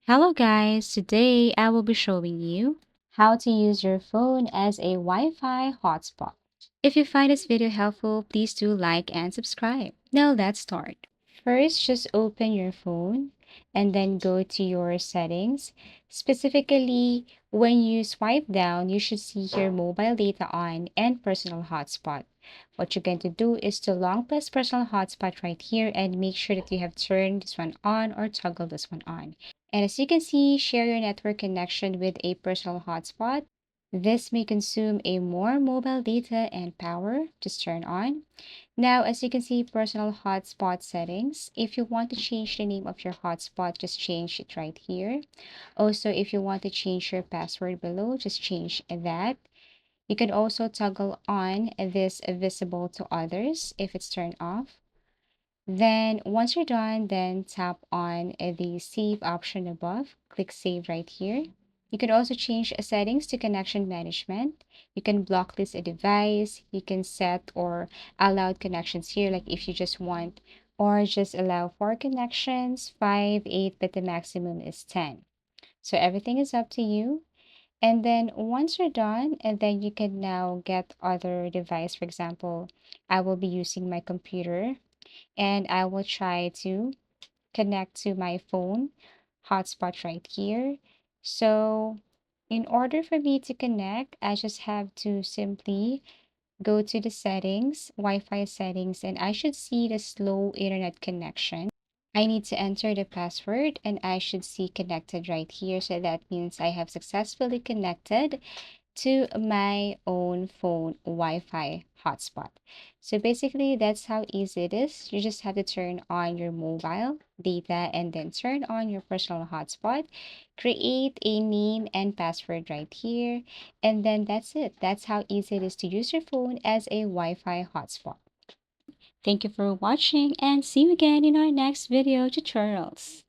Hello guys, today I will be showing you how to use your phone as a Wi-Fi hotspot. If you find this video helpful, please do like and subscribe. Now let's start. First, just open your phone and then go to your settings. Specifically, when you swipe down, you should see here mobile data on and personal hotspot. What you're going to do is to long press personal hotspot right here and make sure that you have turned this one on or toggle this one on. And as you can see, share your network connection with a personal hotspot. This may consume a more mobile data and power. Just turn on. Now, as you can see, personal hotspot settings. If you want to change the name of your hotspot, just change it right here. Also, if you want to change your password below, just change that. You can also toggle on this visible to others if it's turned off. Then once you're done, then tap on the save option above. Click save right here. You can also change settings to connection management. You can blocklist a device. You can set or allow connections here, like if you just want, or just allow 4 connections, 5, 8, but the maximum is 10. So everything is up to you. And then once you're done, and then you can now get other device. For example, I will be using my computer and I will try to connect to my phone hotspot right here. So in order for me to connect, I just have to simply go to the settings, Wi-Fi settings, and I should see the slow internet connection. I need to enter the password and I should see connected right here. So that means I have successfully connected to my own phone Wi-Fi hotspot. So basically, that's how easy it is. You just have to turn on your mobile data and then turn on your personal hotspot, create a name and password right here, and then that's it. That's how easy it is to use your phone as a Wi-Fi hotspot. Thank you for watching and see you again in our next video tutorials.